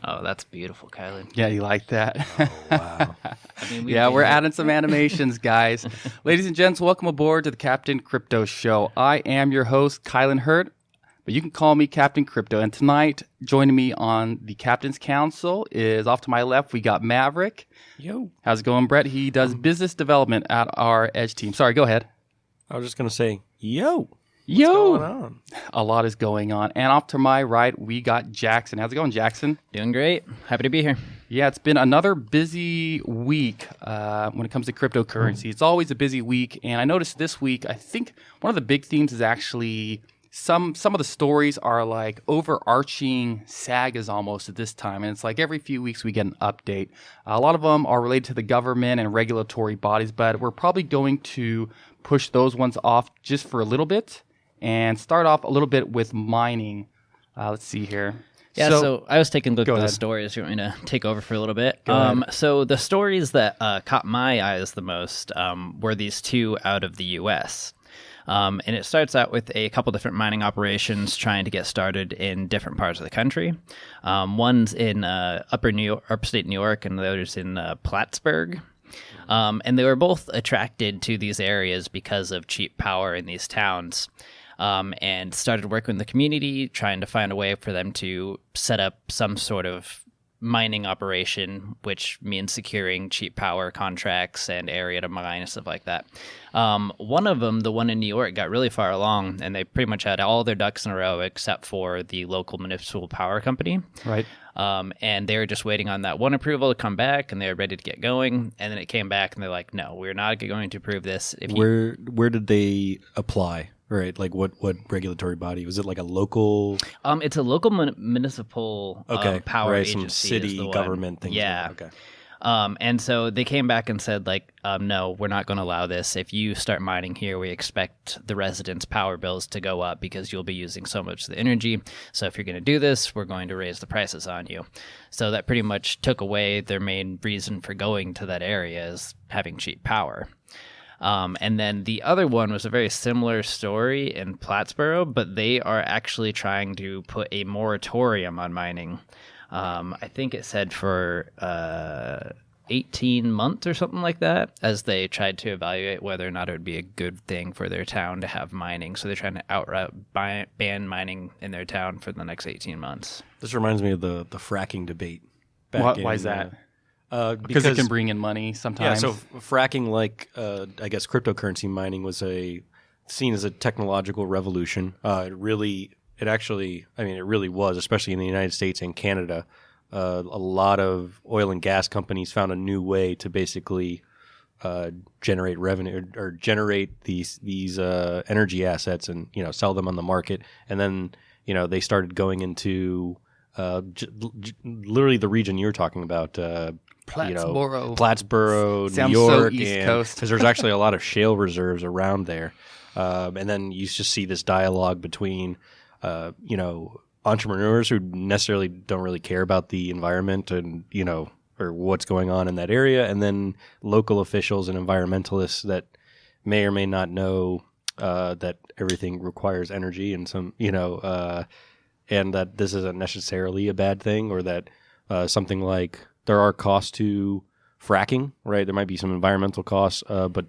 Oh, that's beautiful, Kylie. Yeah, you like that? Oh, wow. Yeah, we're adding some animations, guys. Ladies and gents, welcome aboard to the Captain Crypto Show. I am your host, Kylan Hurt, but you can call me Captain Crypto. And tonight, joining me on the Captain's Council is off to my left, we got Maverick. Yo. How's it going, Brett? He does business development at our Edge team. Sorry, go ahead. I was just going to say, yo. Yo. What's going on? A lot is going on. And off to my right, we got Jackson. How's it going, Jackson? Doing great. Happy to be here. Yeah, it's been another busy week when it comes to cryptocurrency. It's always a busy week. And I noticed this week, I think one of the big themes is actually some of the stories are like overarching sagas almost at this time. And it's like every few weeks we get an update. A lot of them are related to the government and regulatory bodies, but we're probably going to push those ones off just for a little bit and start off a little bit with mining. Let's see here. Yeah, so I was taking a look at the ahead. stories. You want me to take over for a little bit? Go ahead. So the stories that caught my eyes the most were these two out of the U.S., and it starts out with a couple different mining operations trying to get started in different parts of the country. One's in upstate New York, and the other's in Plattsburgh. And they were both attracted to these areas because of cheap power in these towns, and started working with the community, trying to find a way for them to set up some sort of mining operation, which means securing cheap power contracts and area to mine and stuff like that. One of them, the one in New York, got really far along, and they pretty much had all their ducks in a row except for the local municipal power company. Right. And they were just waiting on that one approval to come back, and they were ready to get going. And then it came back, and they're like, "No, we're not going to approve this." Where did they apply? Right, like what regulatory body? Was it like a local? It's a local municipal power right, agency. some city government thing. Yeah. Okay. And so they came back and said, like, no, we're not going to allow this. If you start mining here, we expect the residents' power bills to go up because you'll be using so much of the energy. So if you're going to do this, we're going to raise the prices on you. So that pretty much took away their main reason for going to that area, is having cheap power. And then the other one was a very similar story in Plattsburgh, but they are actually trying to put a moratorium on mining. I think it said for 18 months or something like that, as they tried to evaluate whether or not it would be a good thing for their town to have mining. So they're trying to outright ban mining in their town for the next 18 months. This reminds me of the fracking debate. Why is that? Because it can bring in money sometimes. Yeah, so fracking, like I guess cryptocurrency mining, was seen as a technological revolution. It really was, especially in the United States and Canada. A lot of oil and gas companies found a new way to basically generate revenue or generate these energy assets and sell them on the market. And then they started going into literally the region you're talking about. Plattsburgh, New York, so East Coast. Because there's actually a lot of shale reserves around there. And then you just see this dialogue between, entrepreneurs who necessarily don't really care about the environment and, or what's going on in that area, and then local officials and environmentalists that may or may not know that everything requires energy and and that this isn't necessarily a bad thing, or that something like there are costs to fracking, right? There might be some environmental costs, but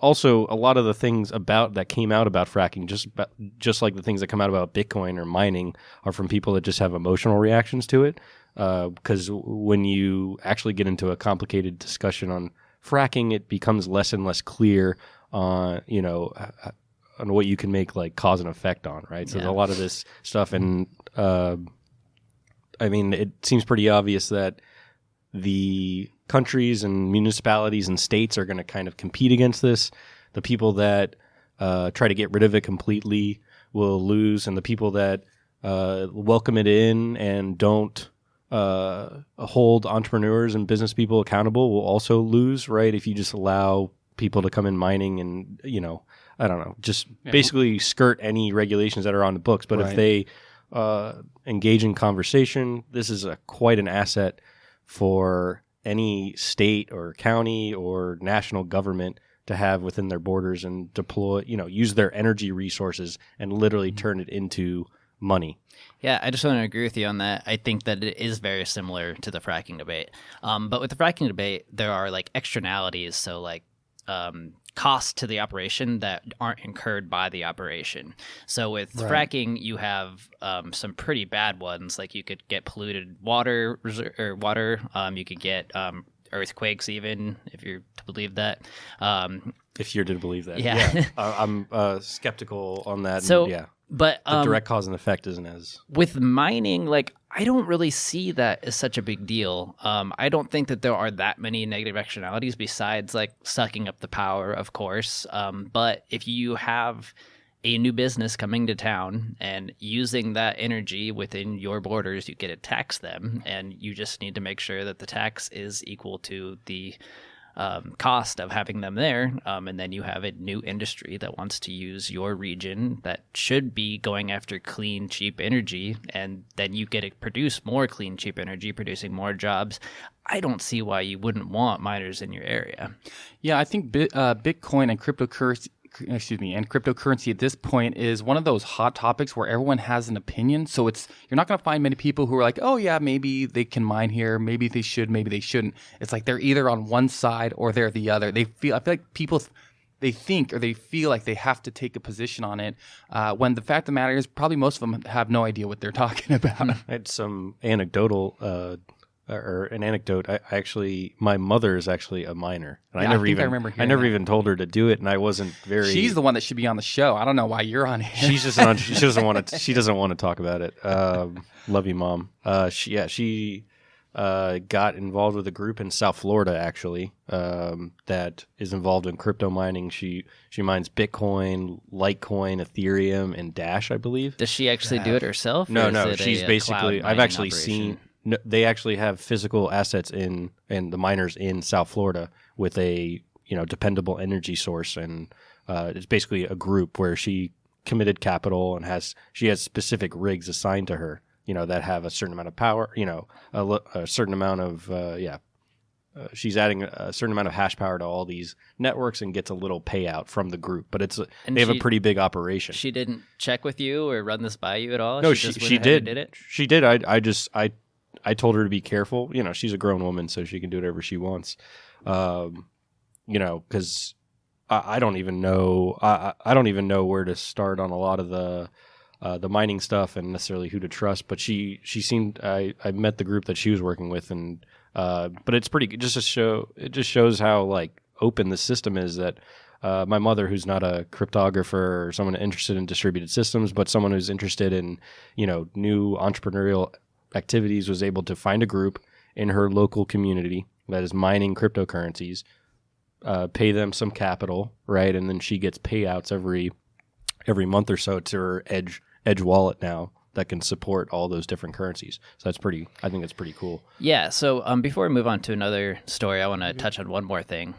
also a lot of the things that came out about fracking, just like the things that come out about Bitcoin or mining, are from people that just have emotional reactions to it. Because when you actually get into a complicated discussion on fracking, it becomes less and less clear on what you can make like cause and effect on, right? So there's a lot of this stuff, and it seems pretty obvious that the countries and municipalities and states are going to kind of compete against this. The people that try to get rid of it completely will lose, and the people that welcome it in and don't hold entrepreneurs and business people accountable will also lose, right? If you just allow people to come in mining and, basically skirt any regulations that are on the books. But if they engage in conversation, this is quite an asset for any state or county or national government to have within their borders and deploy, use their energy resources and literally turn it into money. Yeah, I just want to agree with you on that. I think that it is very similar to the fracking debate. But with the fracking debate, there are like externalities, so like costs to the operation that aren't incurred by the operation. So with fracking, you have some pretty bad ones. Like you could get polluted water, you could get earthquakes, even if you're to believe that. If you're to believe that, yeah. I'm skeptical on that. So, and, yeah. But the direct cause and effect isn't as with mining. Like I don't really see that as such a big deal. I don't think that there are that many negative externalities besides like sucking up the power, of course. But if you have a new business coming to town and using that energy within your borders, you get to tax them, and you just need to make sure that the tax is equal to the cost of having them there, and then you have a new industry that wants to use your region that should be going after clean, cheap energy, and then you get to produce more clean, cheap energy, producing more jobs. I don't see why you wouldn't want miners in your area. Yeah, I think Bitcoin and cryptocurrency at this point is one of those hot topics where everyone has an opinion. So you're not going to find many people who are like, oh yeah, maybe they can mine here, maybe they should, maybe they shouldn't. It's like they're either on one side or they're the other. I feel like people they think or they feel like they have to take a position on it, when the fact of the matter is probably most of them have no idea what they're talking about. I had some anecdotal or an anecdote. My mother is actually a miner, and Yeah, I never remember even told her to do it, and I wasn't very. She's the one that should be on the show. I don't know why you're on here. She's just she doesn't want to. She doesn't want to talk about it. Love you, Mom. She got involved with a group in South Florida actually, that is involved in crypto mining. She mines Bitcoin, Litecoin, Ethereum, and Dash, I believe. Does she actually do it herself? No. She's basically. I've actually seen. No, they actually have physical assets in the miners in South Florida with a dependable energy source, and it's basically a group where she committed capital and she has specific rigs assigned to her, that have a certain amount of power, a certain amount of she's adding a certain amount of hash power to all these networks and gets a little payout from the group, but they have a pretty big operation. She didn't check with you or run this by you at all? No, she did. Did it? She did. I told her to be careful. She's a grown woman, so she can do whatever she wants. Because I don't even know. I don't even know where to start on a lot of the mining stuff and necessarily who to trust. But she seemed. I met the group that she was working with, and but it's pretty. It just shows how like open the system is. That my mother, who's not a cryptographer or someone interested in distributed systems, but someone who's interested in new entrepreneurial activities, was able to find a group in her local community that is mining cryptocurrencies, pay them some capital, right, and then she gets payouts every month or so to her Edge wallet now that can support all those different currencies. So I think that's pretty cool. Yeah. So before we move on to another story, I want to touch on one more thing,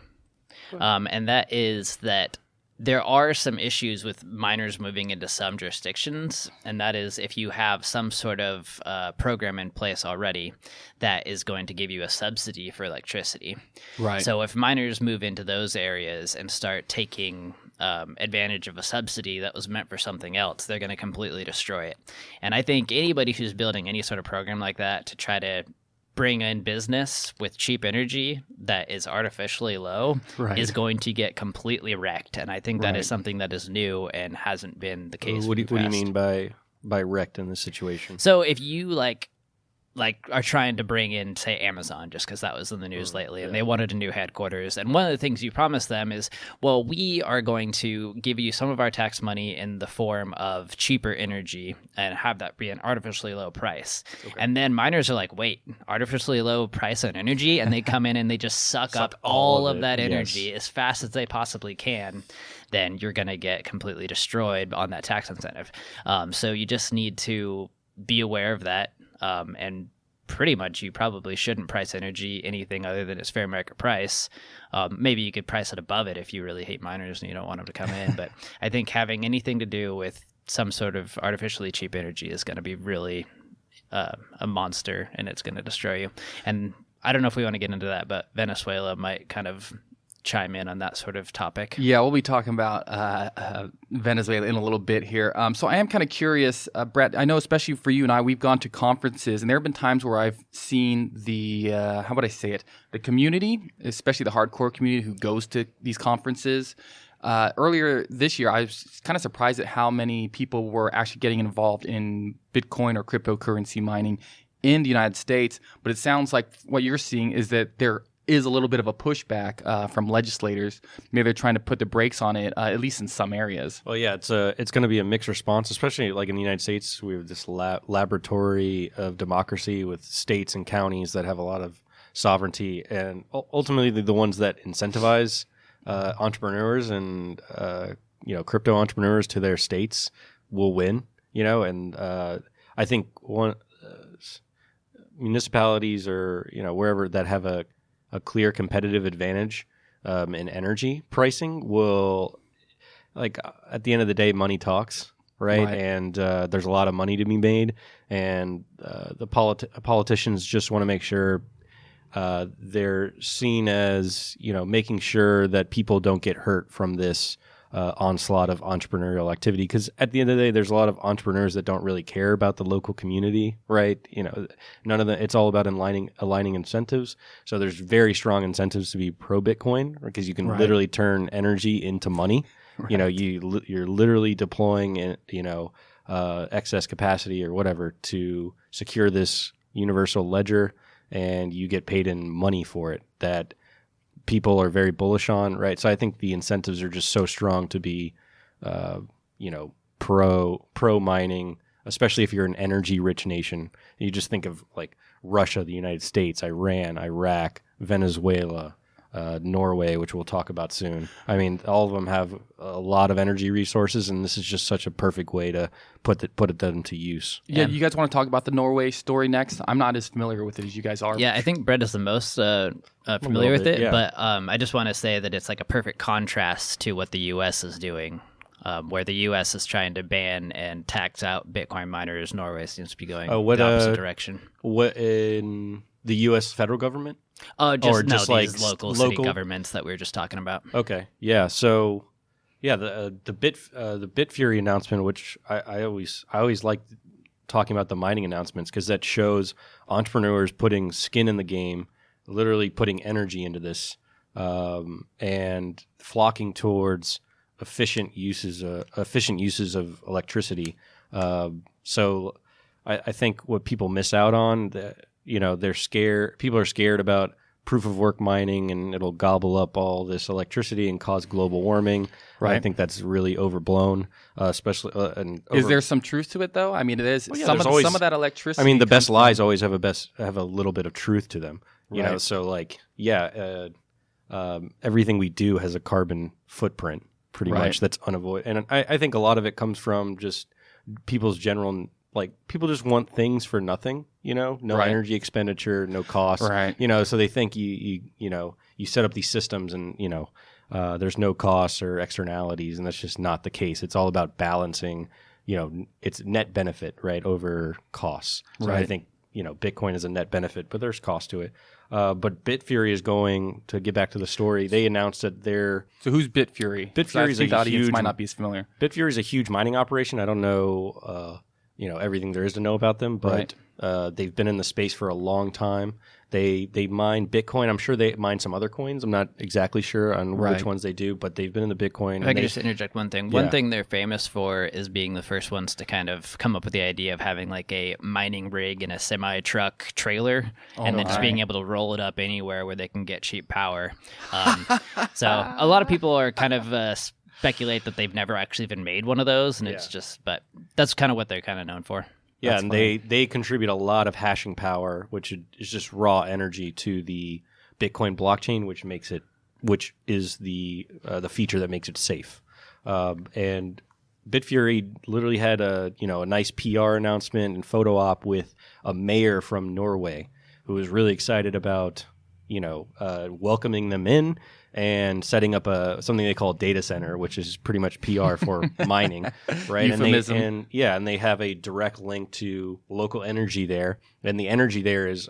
and that is that there are some issues with miners moving into some jurisdictions, and that is if you have some sort of program in place already that is going to give you a subsidy for electricity. Right. So if miners move into those areas and start taking advantage of a subsidy that was meant for something else, they're going to completely destroy it. And I think anybody who's building any sort of program like that to try to bring in business with cheap energy that is artificially low is going to get completely wrecked. And I think that is something that is new and hasn't been the case. What do you mean by wrecked in this situation? So if you like are trying to bring in, say, Amazon, just because that was in the news lately, and they wanted a new headquarters. And one of the things you promised them is, well, we are going to give you some of our tax money in the form of cheaper energy and have that be an artificially low price. Okay. And then miners are like, wait, artificially low price on energy? And they come in and they just suck up all of that energy as fast as they possibly can. Then you're going to get completely destroyed on that tax incentive. So you just need to be aware of that. And pretty much you probably shouldn't price energy anything other than its fair market price. Maybe you could price it above it if you really hate miners and you don't want them to come in. But I think having anything to do with some sort of artificially cheap energy is going to be really a monster, and it's going to destroy you. And I don't know if we want to get into that, but Venezuela might kind of chime in on that sort of topic. Yeah, we'll be talking about Venezuela in a little bit here. So I am kind of curious, Brett. I know, especially for you and I, we've gone to conferences, and there have been times where I've seen the how would I say it? The community, especially the hardcore community who goes to these conferences. Earlier this year, I was kind of surprised at how many people were actually getting involved in Bitcoin or cryptocurrency mining in the United States. But it sounds like what you're seeing is that there is a little bit of a pushback from legislators. Maybe they're trying to put the brakes on it, at least in some areas. Well, yeah, it's going to be a mixed response, especially like in the United States. We have this laboratory of democracy with states and counties that have a lot of sovereignty, and ultimately the ones that incentivize entrepreneurs and crypto entrepreneurs to their states will win. And I think municipalities or wherever that have a clear competitive advantage in energy pricing will, like, at the end of the day, money talks, right? And there's a lot of money to be made, and the politicians just want to make sure they're seen as making sure that people don't get hurt from this onslaught of entrepreneurial activity, because at the end of the day, there's a lot of entrepreneurs that don't really care about the local community, right? None of them. It's all about aligning incentives. So there's very strong incentives to be pro Bitcoin, because you can literally turn energy into money. Right. You're literally deploying excess capacity or whatever to secure this universal ledger, and you get paid in money for it. That people are very bullish on, right? So I think the incentives are just so strong to be, pro mining, especially if you're an energy-rich nation. You just think of like Russia, the United States, Iran, Iraq, Venezuela, Norway, which we'll talk about soon. I mean, all of them have a lot of energy resources, and this is just such a perfect way to put them to use. Yeah, you guys want to talk about the Norway story next? I'm not as familiar with it as you guys are. Yeah, I think Brett is the most familiar with it, yeah. But I just want to say that it's like a perfect contrast to what the U.S. is doing, where the U.S. is trying to ban and tax out Bitcoin miners. Norway seems to be going the opposite direction. What in the U.S. federal government? These like local city governments that we were just talking about. Okay, yeah. So, yeah, the Bitfury announcement, which I always like talking about the mining announcements, because that shows entrepreneurs putting skin in the game, literally putting energy into this, and flocking towards efficient uses of electricity. So, I think what people miss out on that. They're scared. People are scared about proof of work mining, and it'll gobble up all this electricity and cause global warming. Right. I think that's really overblown, especially. Is there some truth to it, though? I mean, it is. Well, yeah, some of that electricity. I mean, the best lies always have a little bit of truth to them. So like, everything we do has a carbon footprint, pretty much. That's unavoidable, and I think a lot of it comes from just people's general. Like, people just want things for nothing, no energy expenditure, no cost, so they think you set up these systems and, there's no costs or externalities, and that's just not the case. It's all about balancing, it's net benefit, right, over costs. So I think, Bitcoin is a net benefit, but there's cost to it. But Bitfury is going to get back to the story. They announced that they're... So who's Bitfury? Bitfury is a audience might not be as familiar. Bitfury is a huge mining operation. I don't know... everything there is to know about them, but they've been in the space for a long time. They mine Bitcoin. I'm sure they mine some other coins. I'm not exactly sure on which ones they do, but they've been in the Bitcoin. If I could just interject one thing. One thing they're famous for is being the first ones to kind of come up with the idea of having like a mining rig in a semi-truck trailer, and then just being able to roll it up anywhere where they can get cheap power. So a lot of people are kind of... speculate that they've never actually even made one of those, and it's just, but that's kind of what they're kind of known for. Yeah, that's and they contribute a lot of hashing power, which is just raw energy to the Bitcoin blockchain, which is the feature that makes it safe. And Bitfury literally had a nice PR announcement and photo op with a mayor from Norway who was really excited about welcoming them in and setting up something they call a data center, which is pretty much PR for mining, right? Euphemism. And they have a direct link to local energy there, and the energy there is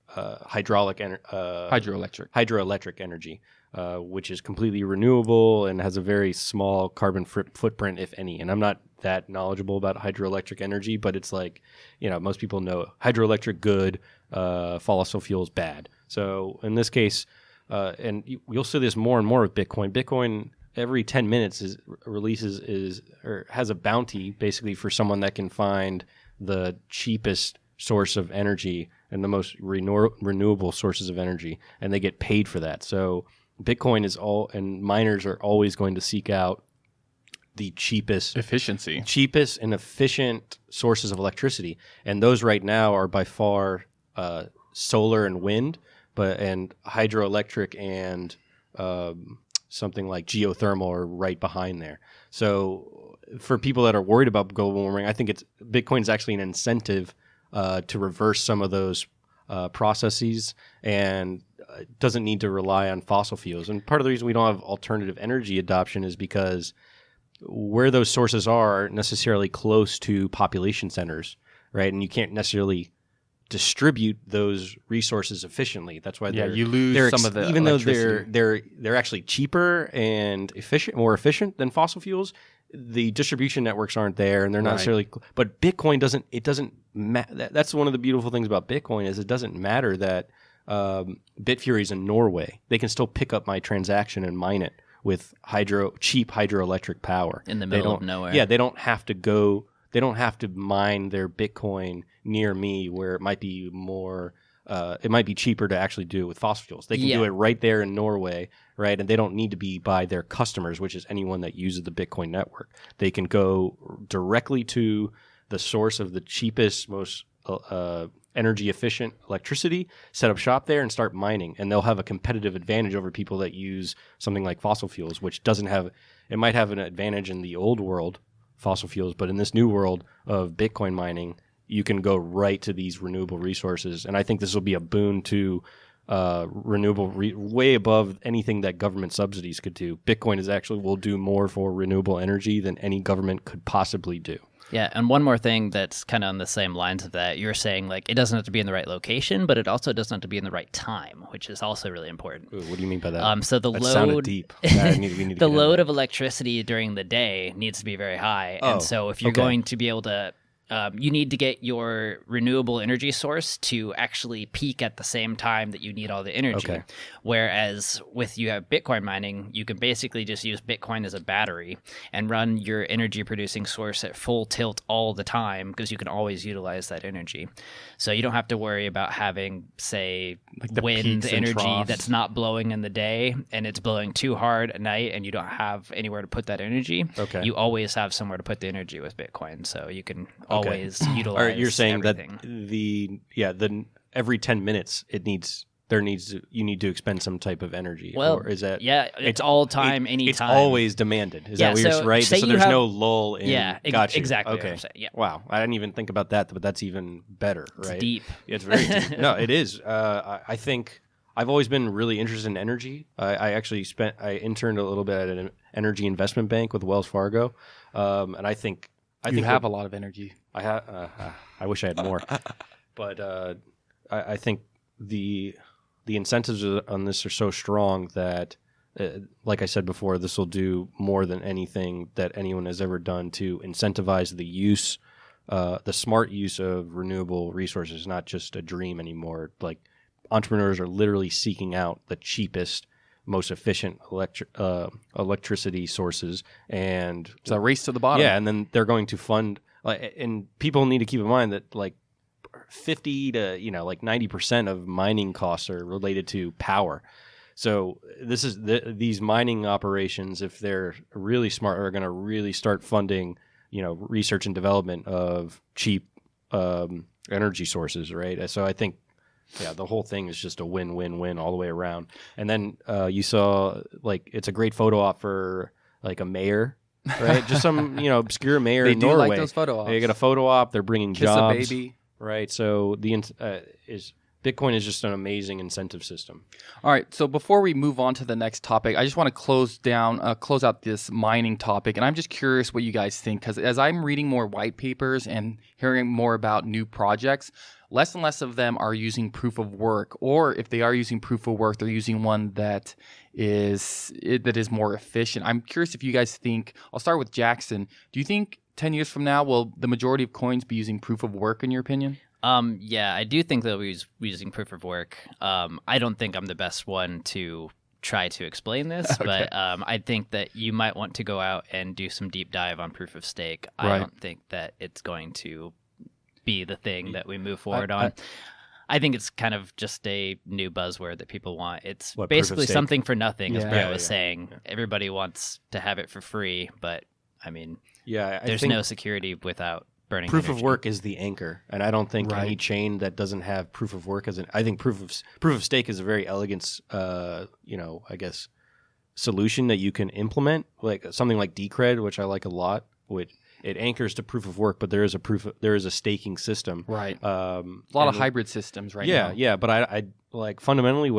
hydroelectric energy, which is completely renewable and has a very small carbon footprint, if any. And I'm not that knowledgeable about hydroelectric energy, but it's like, most people know hydroelectric good, fossil fuels bad. So in this case, and you'll see this more and more with Bitcoin. Bitcoin every 10 minutes has a bounty basically for someone that can find the cheapest source of energy and the most renewable sources of energy, and they get paid for that. So Bitcoin and miners are always going to seek out the cheapest and efficient sources of electricity, and those right now are by far solar and wind, and hydroelectric and something like geothermal are right behind there. So for people that are worried about global warming, I think Bitcoin is actually an incentive to reverse some of those processes, and doesn't need to rely on fossil fuels. And part of the reason we don't have alternative energy adoption is because where those sources aren't necessarily close to population centers, right? And you can't necessarily distribute those resources efficiently. That's why you lose some of the even though electricity. they're actually cheaper and more efficient than fossil fuels. The distribution networks aren't there, and they're not necessarily. But Bitcoin doesn't. It doesn't. That's one of the beautiful things about Bitcoin is it doesn't matter that Bitfury's in Norway. They can still pick up my transaction and mine it with cheap hydroelectric power in the middle of nowhere. Yeah, they don't have to go. They don't have to mine their Bitcoin near me, where it might be more. It might be cheaper to actually do it with fossil fuels. They can do it right there in Norway, right? And they don't need to be by their customers, which is anyone that uses the Bitcoin network. They can go directly to the source of the cheapest, most energy efficient electricity, set up shop there, and start mining. And they'll have a competitive advantage over people that use something like fossil fuels, which doesn't have. It might have an advantage in the old world, fossil fuels, but in this new world of Bitcoin mining, you can go right to these renewable resources. And I think this will be a boon to renewable, way above anything that government subsidies could do. Bitcoin will do more for renewable energy than any government could possibly do. Yeah, and one more thing that's kind of on the same lines of that, you're saying like it doesn't have to be in the right location, but it also doesn't have to be in the right time, which is also really important. Ooh, what do you mean by that? So the that load, sounded deep. We need the load of electricity during the day needs to be very high, and so if you're going to be able to you need to get your renewable energy source to actually peak at the same time that you need all the energy. Okay. Whereas you have Bitcoin mining, you can basically just use Bitcoin as a battery and run your energy producing source at full tilt all the time because you can always utilize that energy. So you don't have to worry about having, say, like wind energy that's not blowing in the day and it's blowing too hard at night and you don't have anywhere to put that energy. Okay. You always have somewhere to put the energy with Bitcoin. So you can always utilize All right, you're saying everything. that every 10 minutes you need to expend some type of energy. Well, or is that it's all time, anytime. It's always demanded. Is that what you're right? So there's no lull in. Yeah, gotcha. Exactly. Okay. What I'm saying. Yeah. Wow, I didn't even think about that, but that's even better, right? It's deep. It's very deep. No, it is. I think I've always been really interested in energy. I interned a little bit at an energy investment bank with Wells Fargo, and I think you have a lot of energy. I wish I had more, but I think the incentives on this are so strong that, like I said before, this will do more than anything that anyone has ever done to incentivize the smart use of renewable resources. Not just a dream anymore. Like entrepreneurs are literally seeking out the cheapest, most efficient electricity sources, and it's a race to the bottom. Yeah, and then they're going to fund. And people need to keep in mind that 50 to 90% of mining costs are related to power. So this is these mining operations, if they're really smart, are going to really start funding research and development of cheap energy sources, right? So I think the whole thing is just a win-win-win all the way around. And then you saw it's a great photo op for a mayor. Right, just some obscure mayor in Norway. Like those photo ops. They get a photo op. They're bringing Kiss jobs. a baby. Right, so Bitcoin is just an amazing incentive system. All right. So before we move on to the next topic, I just want to close out this mining topic, and I'm just curious what you guys think, because as I'm reading more white papers and hearing more about new projects, less and less of them are using proof of work, or if they are using proof of work, they're using one that is more efficient. I'm curious if you guys think. I'll start with Jackson. Do you think 10 years from now will the majority of coins be using proof of work, in your opinion? Yeah, I do think they'll be using proof of work. I don't think I'm the best one to try to explain this, but I think that you might want to go out and do some deep dive on proof of stake. Right. I don't think that it's going to be the thing that we move forward on. I think it's kind of just a new buzzword that people want. It's basically something for nothing, as Brett was saying. Yeah. Everybody wants to have it for free, but I mean, there's no security without burning proof energy. of work is the anchor, and I don't think any chain that doesn't have proof of work I think proof of stake is a very elegant, I guess, solution that you can implement, like something like Decred, which I like a lot. Which it anchors to proof of work, but there is a staking system, right? A lot of hybrid systems, right? now. Yeah, but I like fundamentally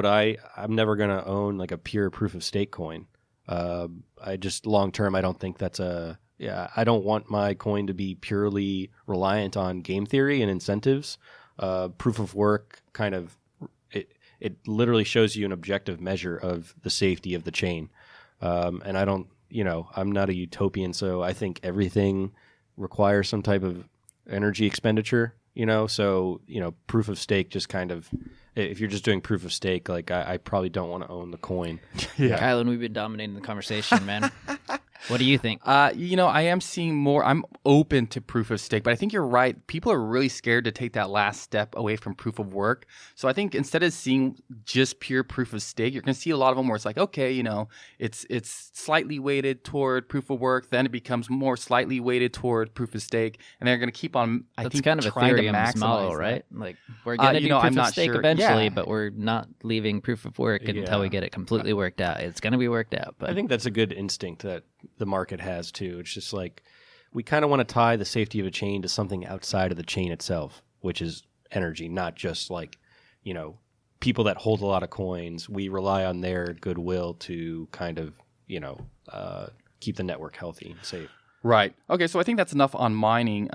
I'm never gonna own like a pure proof of stake coin. I just long term, I don't think that's I don't want my coin to be purely reliant on game theory and incentives. Proof of work kind of it literally shows you an objective measure of the safety of the chain. And I don't, I'm not a utopian, so I think everything requires some type of energy expenditure. So proof of stake just kind of. If you're just doing proof of stake, like I probably don't want to own the coin. Yeah. Kylan, we've been dominating the conversation, man. What do you think? I am seeing more. I'm open to proof of stake, but I think you're right. People are really scared to take that last step away from proof of work. So I think instead of seeing just pure proof of stake, you're going to see a lot of them where it's like, okay, it's slightly weighted toward proof of work, then it becomes more slightly weighted toward proof of stake, and they're going to keep on. That's kind of Ethereum's model, right? Like we're going to do proof of stake eventually, but we're not leaving proof of work until we get it completely worked out. It's going to be worked out. But I think that's a good instinct that the market has too. It's just like we kind of want to tie the safety of a chain to something outside of the chain itself, which is energy, not just like, people that hold a lot of coins. We rely on their goodwill to kind of, keep the network healthy and safe. Right. Okay, so I think that's enough on mining.